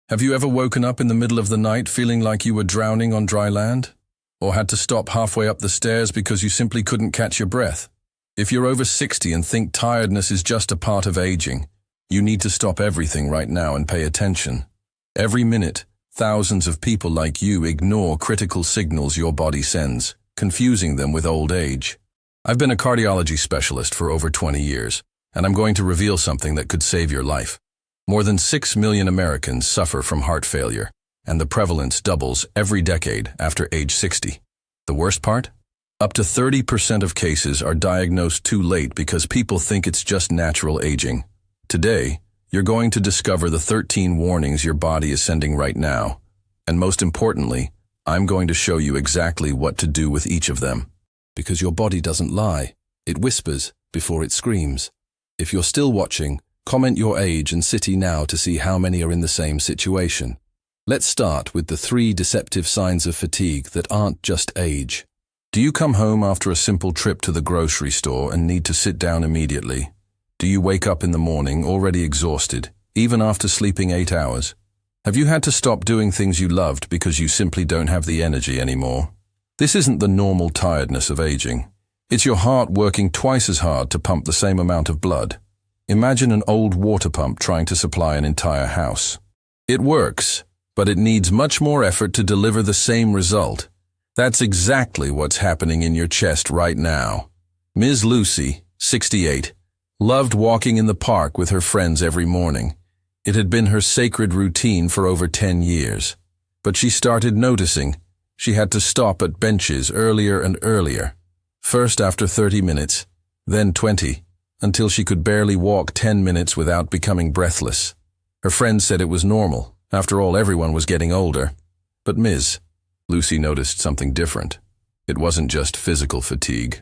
Have you ever woken up in the middle of the night feeling like you were drowning on dry land? Or had to stop halfway up the stairs because you simply couldn't catch your breath? If you're over 60 and think tiredness is just a part of aging, you need to stop everything right now and pay attention. Every minute, thousands of people like you ignore critical signals your body sends, confusing them with old age. I've been a cardiology specialist for over 20 years, and I'm going to reveal something that could save your life. More than 6 million Americans suffer from heart failure, and the prevalence doubles every decade after age 60. The worst part? Up to 30% of cases are diagnosed too late because people think it's just natural aging. Today, you're going to discover the 13 warnings your body is sending right now. And most importantly, I'm going to show you exactly what to do with each of them. Because your body doesn't lie. It whispers before it screams. If you're still watching, comment your age and city now to see how many are in the same situation. Let's start with the 3 deceptive signs of fatigue that aren't just age. Do you come home after a simple trip to the grocery store and need to sit down immediately? Do you wake up in the morning already exhausted, even after sleeping 8 hours? Have you had to stop doing things you loved because you simply don't have the energy anymore? This isn't the normal tiredness of aging. It's your heart working twice as hard to pump the same amount of blood. Imagine an old water pump trying to supply an entire house. It works, but it needs much more effort to deliver the same result. That's exactly what's happening in your chest right now. Ms. Lucy, 68, loved walking in the park with her friends every morning. It had been her sacred routine for over 10 years. But she started noticing she had to stop at benches earlier and earlier. First after 30 minutes, then 20, until she could barely walk 10 minutes without becoming breathless. Her friends said it was normal. After all, everyone was getting older. But Ms. Lucy noticed something different. It wasn't just physical fatigue.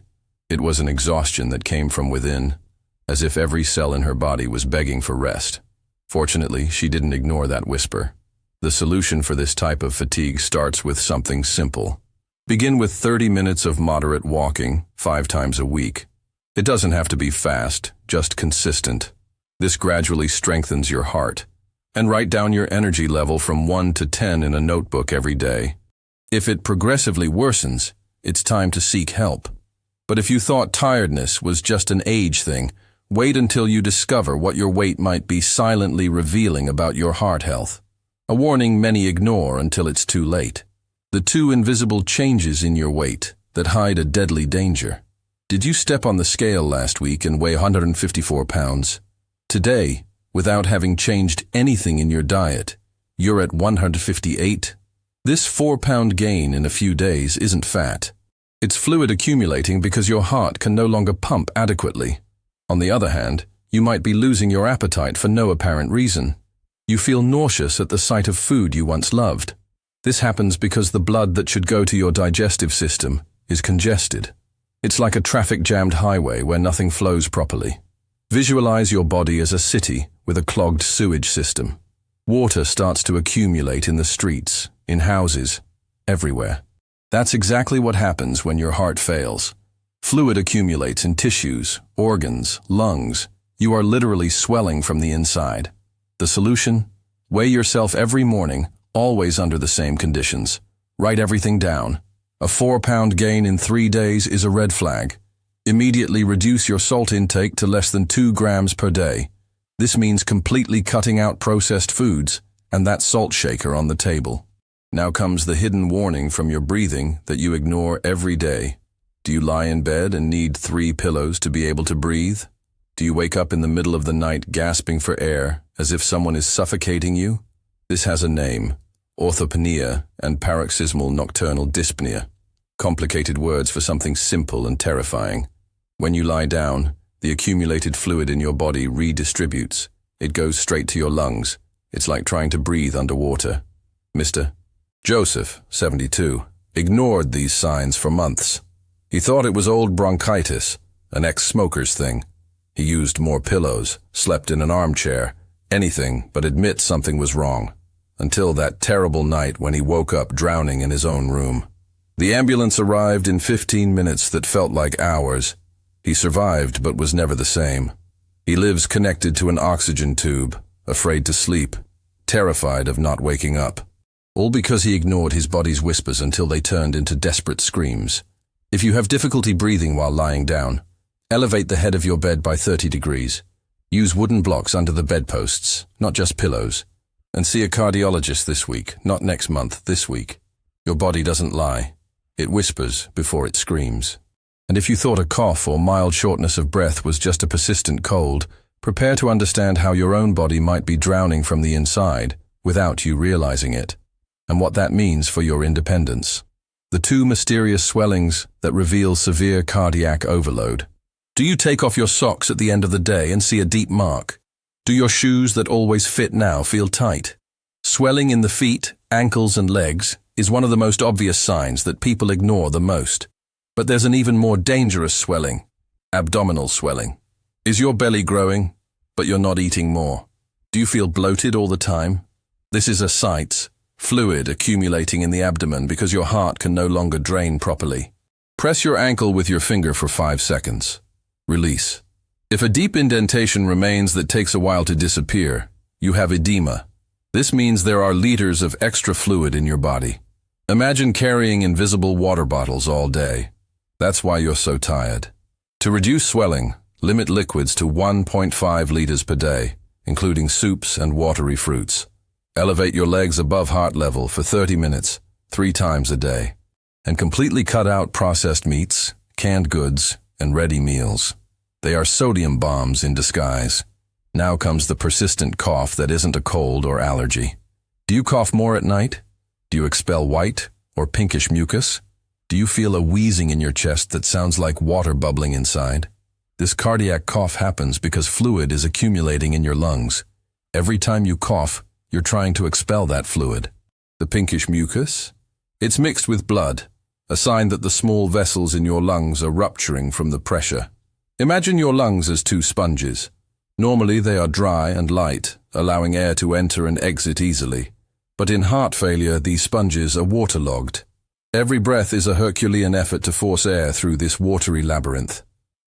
It was an exhaustion that came from within, as if every cell in her body was begging for rest. Fortunately, she didn't ignore that whisper. The solution for this type of fatigue starts with something simple. Begin with 30 minutes of moderate walking, 5 times a week. It doesn't have to be fast, just consistent. This gradually strengthens your heart. And write down your energy level from 1 to 10 in a notebook every day. If it progressively worsens, it's time to seek help. But if you thought tiredness was just an age thing, wait until you discover what your weight might be silently revealing about your heart health. A warning many ignore until it's too late. The 2 invisible changes in your weight that hide a deadly danger. Did you step on the scale last week and weigh 154 pounds? Today, without having changed anything in your diet, you're at 158. This 4-pound gain in a few days isn't fat. It's fluid accumulating because your heart can no longer pump adequately. On the other hand, you might be losing your appetite for no apparent reason. You feel nauseous at the sight of food you once loved. This happens because the blood that should go to your digestive system is congested. It's like a traffic-jammed highway where nothing flows properly. Visualize your body as a city with a clogged sewage system. Water starts to accumulate in the streets, in houses, everywhere. That's exactly what happens when your heart fails. Fluid accumulates in tissues, organs, lungs. You are literally swelling from the inside. The solution? Weigh yourself every morning, always under the same conditions. Write everything down. A 4-pound gain in 3 days is a red flag. Immediately reduce your salt intake to less than 2 grams per day. This means completely cutting out processed foods and that salt shaker on the table. Now comes the hidden warning from your breathing that you ignore every day. Do you lie in bed and need 3 pillows to be able to breathe? Do you wake up in the middle of the night gasping for air as if someone is suffocating you? This has a name: orthopnea and paroxysmal nocturnal dyspnea. Complicated words for something simple and terrifying. When you lie down, the accumulated fluid in your body redistributes. It goes straight to your lungs. It's like trying to breathe underwater. Mr. Joseph, 72, ignored these signs for months. He thought it was old bronchitis, an ex-smoker's thing. He used more pillows, slept in an armchair, anything but admit something was wrong. Until that terrible night when he woke up drowning in his own room. The ambulance arrived in 15 minutes that felt like hours. He survived but was never the same. He lives connected to an oxygen tube, afraid to sleep. terrified of not waking up. All because he ignored his body's whispers until they turned into desperate screams. If you have difficulty breathing while lying down, elevate the head of your bed by 30 degrees. Use wooden blocks under the bedposts, not just pillows. And see a cardiologist this week, not next month, this week. Your body doesn't lie. It whispers before it screams. And if you thought a cough or mild shortness of breath was just a persistent cold, prepare to understand how your own body might be drowning from the inside without you realizing it, and what that means for your independence. The two mysterious swellings that reveal severe cardiac overload. Do you take off your socks at the end of the day and see a deep mark? Do your shoes that always fit now feel tight? Swelling in the feet, ankles, and legs is one of the most obvious signs that people ignore the most. But there's an even more dangerous swelling, abdominal swelling. Is your belly growing, but you're not eating more? Do you feel bloated all the time? This is ascites, fluid accumulating in the abdomen because your heart can no longer drain properly. Press your ankle with your finger for 5 seconds. Release. If a deep indentation remains that takes a while to disappear, you have edema. This means there are liters of extra fluid in your body. Imagine carrying invisible water bottles all day. That's why you're so tired. To reduce swelling, limit liquids to 1.5 liters per day, including soups and watery fruits. Elevate your legs above heart level for 30 minutes, 3 times a day. And completely cut out processed meats, canned goods, and ready meals. They are sodium bombs in disguise. Now comes the persistent cough that isn't a cold or allergy. Do you cough more at night? Do you expel white or pinkish mucus? Do you feel a wheezing in your chest that sounds like water bubbling inside? This cardiac cough happens because fluid is accumulating in your lungs. Every time you cough, you're trying to expel that fluid. The pinkish mucus? It's mixed with blood, a sign that the small vessels in your lungs are rupturing from the pressure. Imagine your lungs as 2 sponges. Normally they are dry and light, allowing air to enter and exit easily. But in heart failure, these sponges are waterlogged. Every breath is a Herculean effort to force air through this watery labyrinth.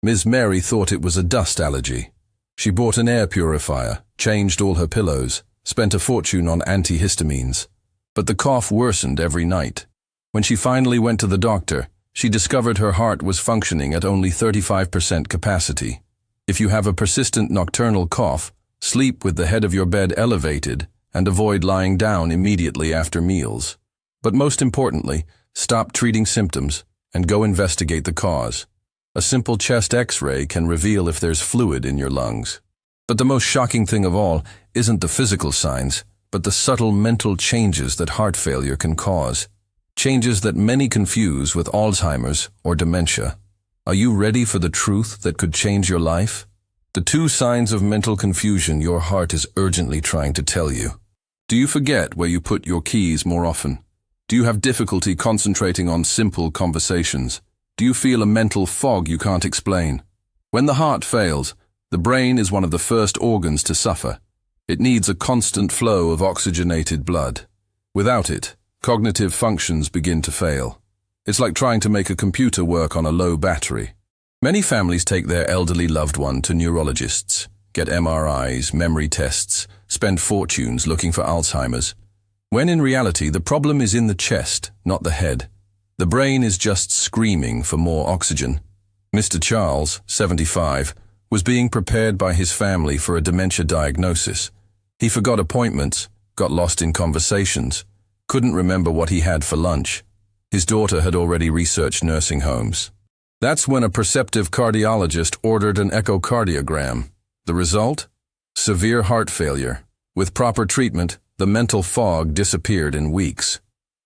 Ms. Mary thought it was a dust allergy. She bought an air purifier, changed all her pillows, spent a fortune on antihistamines. But the cough worsened every night. When she finally went to the doctor, she discovered her heart was functioning at only 35% capacity. If you have a persistent nocturnal cough, sleep with the head of your bed elevated and avoid lying down immediately after meals. But most importantly, stop treating symptoms and go investigate the cause. A simple chest X-ray can reveal if there's fluid in your lungs. But the most shocking thing of all isn't the physical signs, but the subtle mental changes that heart failure can cause. Changes that many confuse with Alzheimer's or dementia. Are you ready for the truth that could change your life? The 2 signs of mental confusion your heart is urgently trying to tell you. Do you forget where you put your keys more often? Do you have difficulty concentrating on simple conversations? Do you feel a mental fog you can't explain? When the heart fails, the brain is one of the first organs to suffer. It needs a constant flow of oxygenated blood. Without it, cognitive functions begin to fail. It's like trying to make a computer work on a low battery. Many families take their elderly loved one to neurologists, get MRIs, memory tests, spend fortunes looking for Alzheimer's, when in reality the problem is in the chest, not the head. The brain is just screaming for more oxygen. Mr. Charles, 75, was being prepared by his family for a dementia diagnosis. He forgot appointments, got lost in conversations, couldn't remember what he had for lunch. His daughter had already researched nursing homes. That's when a perceptive cardiologist ordered an echocardiogram. The result? Severe heart failure. With proper treatment, the mental fog disappeared in weeks.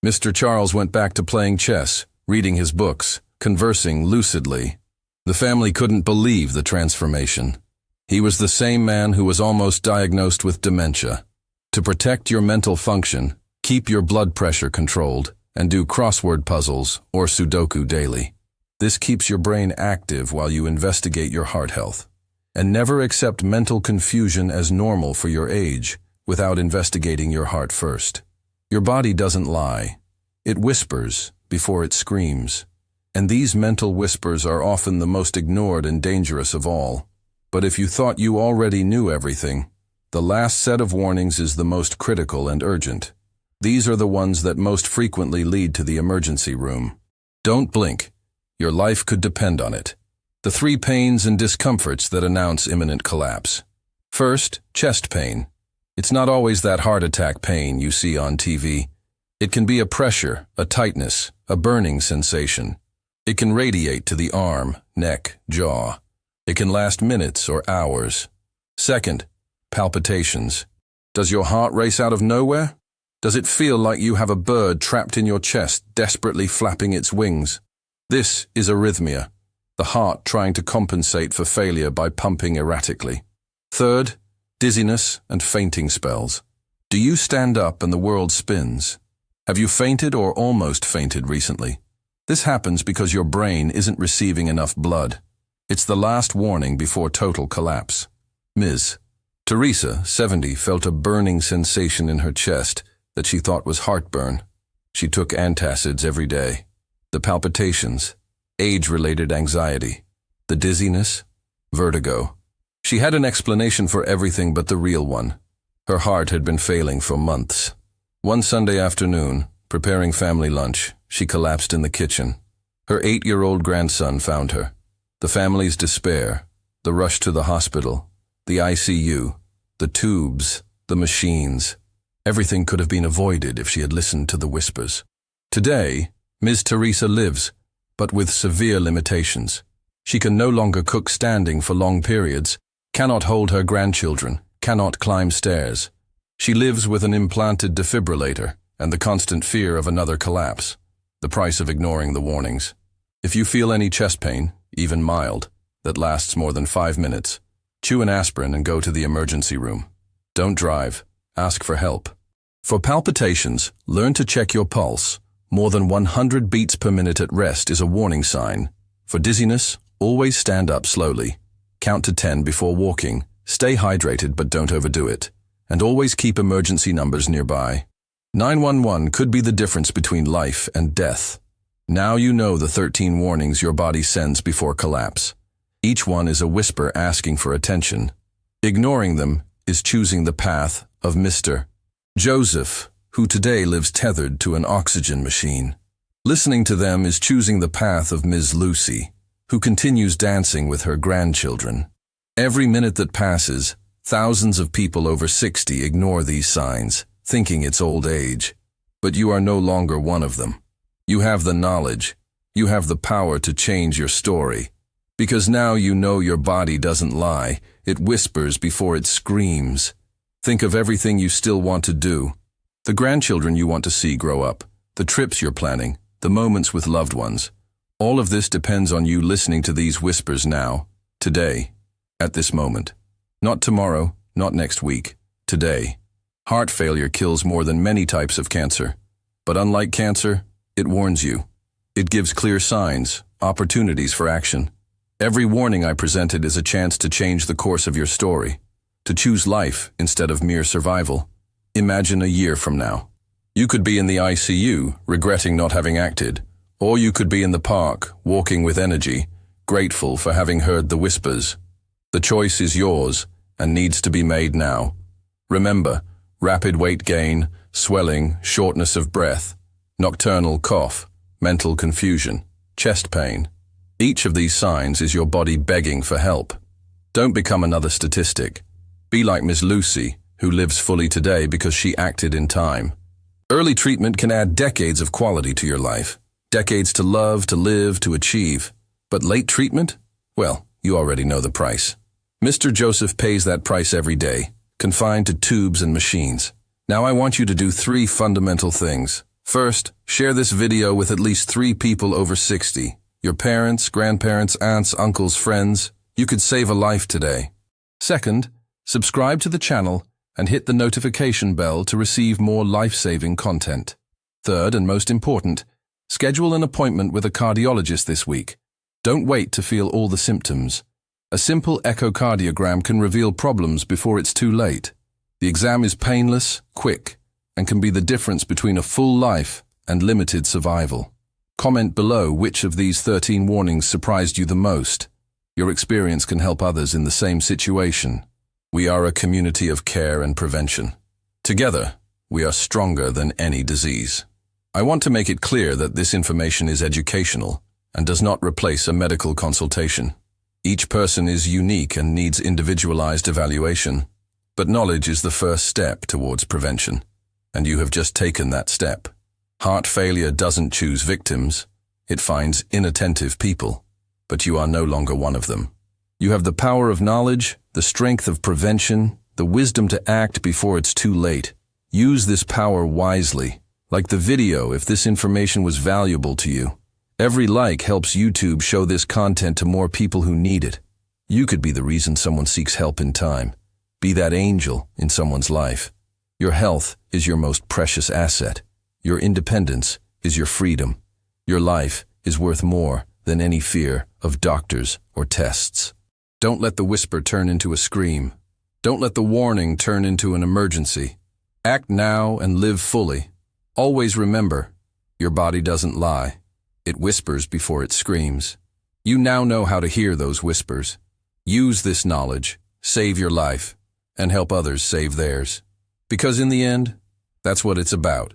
Mr. Charles went back to playing chess, reading his books, conversing lucidly. The family couldn't believe the transformation. He was the same man who was almost diagnosed with dementia. To protect your mental function, keep your blood pressure controlled, and do crossword puzzles or Sudoku daily. This keeps your brain active while you investigate your heart health. And never accept mental confusion as normal for your age without investigating your heart first. Your body doesn't lie. It whispers before it screams. And these mental whispers are often the most ignored and dangerous of all. But if you thought you already knew everything, The last set of warnings is the most critical and urgent. These are the ones that most frequently lead to the emergency room. Don't blink. Your life could depend on it. The 3 pains and discomforts that announce imminent collapse. First, chest pain. It's not always that heart attack pain you see on TV. It can be a pressure, a tightness, a burning sensation. It can radiate to the arm, neck, jaw. It can last minutes or hours. Second, palpitations. Does your heart race out of nowhere? Does it feel like you have a bird trapped in your chest, desperately flapping its wings? This is arrhythmia, the heart trying to compensate for failure by pumping erratically. Third, dizziness and fainting spells. Do you stand up and the world spins? Have you fainted or almost fainted recently? This happens because your brain isn't receiving enough blood. It's the last warning before total collapse. Ms. Teresa, 70, felt a burning sensation in her chest that she thought was heartburn. She took antacids every day. The palpitations, age-related anxiety, the dizziness, vertigo. She had an explanation for everything but the real one. Her heart had been failing for months. One Sunday afternoon, preparing family lunch, she collapsed in the kitchen. Her 8-year-old grandson found her. The family's despair, the rush to the hospital, the ICU, the tubes, the machines. Everything could have been avoided if she had listened to the whispers. Today, Ms. Teresa lives, but with severe limitations. She can no longer cook standing for long periods, cannot hold her grandchildren, cannot climb stairs. She lives with an implanted defibrillator and the constant fear of another collapse, the price of ignoring the warnings. If you feel any chest pain, even mild, that lasts more than 5 minutes, chew an aspirin and go to the emergency room. Don't drive. Ask for help. For palpitations, learn to check your pulse. More than 100 beats per minute at rest is a warning sign. For dizziness, always stand up slowly. Count to 10 before walking. Stay hydrated but don't overdo it. And always keep emergency numbers nearby. 911 could be the difference between life and death. Now you know the 13 warnings your body sends before collapse. Each one is a whisper asking for attention. Ignoring them is choosing the path of Mr. Joseph, who today lives tethered to an oxygen machine. Listening to them is choosing the path of Ms. Lucy, who continues dancing with her grandchildren. Every minute that passes, thousands of people over 60 ignore these signs, thinking it's old age. But you are no longer one of them. You have the knowledge. You have the power to change your story. Because now you know your body doesn't lie. It whispers before it screams. Think of everything you still want to do. The grandchildren you want to see grow up, the trips you're planning, the moments with loved ones. All of this depends on you listening to these whispers now, today, at this moment. Not tomorrow, not next week, today. Heart failure kills more than many types of cancer. But unlike cancer, it warns you. It gives clear signs, opportunities for action. Every warning I presented is a chance to change the course of your story, to choose life instead of mere survival. Imagine a year from now. You could be in the ICU, regretting not having acted, or you could be in the park, walking with energy, grateful for having heard the whispers. The choice is yours and needs to be made now. Remember, rapid weight gain, swelling, shortness of breath, nocturnal cough, mental confusion, chest pain. Each of these signs is your body begging for help. Don't become another statistic. Be like Ms. Lucy, who lives fully today because she acted in time. Early treatment can add decades of quality to your life. Decades to love, to live, to achieve. But late treatment? Well, you already know the price. Mr. Joseph pays that price every day, confined to tubes and machines. Now I want you to do 3 fundamental things. First, share this video with at least 3 people over 60. Your parents, grandparents, aunts, uncles, friends. You could save a life today. Second, subscribe to the channel and hit the notification bell to receive more life-saving content. Third, and most important, schedule an appointment with a cardiologist this week. Don't wait to feel all the symptoms. A simple echocardiogram can reveal problems before it's too late. The exam is painless, quick, and can be the difference between a full life and limited survival. Comment below which of these 13 warnings surprised you the most. Your experience can help others in the same situation. We are a community of care and prevention. Together, we are stronger than any disease. I want to make it clear that this information is educational and does not replace a medical consultation. Each person is unique and needs individualized evaluation, but knowledge is the first step towards prevention, and you have just taken that step. Heart failure doesn't choose victims, it finds inattentive people, but you are no longer one of them. You have the power of knowledge, the strength of prevention, the wisdom to act before it's too late. Use this power wisely. Like the video, if this information was valuable to you. Every like helps YouTube show this content to more people who need it. You could be the reason someone seeks help in time. Be that angel in someone's life. Your health is your most precious asset. Your independence is your freedom. Your life is worth more than any fear of doctors or tests. Don't let the whisper turn into a scream. Don't let the warning turn into an emergency. Act now and live fully. Always remember, your body doesn't lie. It whispers before it screams. You now know how to hear those whispers. Use this knowledge, save your life, and help others save theirs. Because in the end, that's what it's about.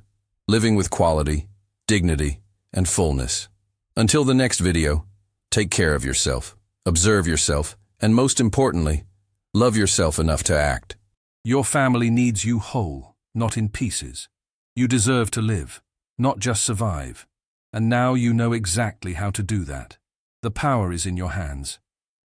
Living with quality, dignity, and fullness. Until the next video, take care of yourself, observe yourself, and most importantly, love yourself enough to act. Your family needs you whole, not in pieces. You deserve to live, not just survive. And now you know exactly how to do that. The power is in your hands.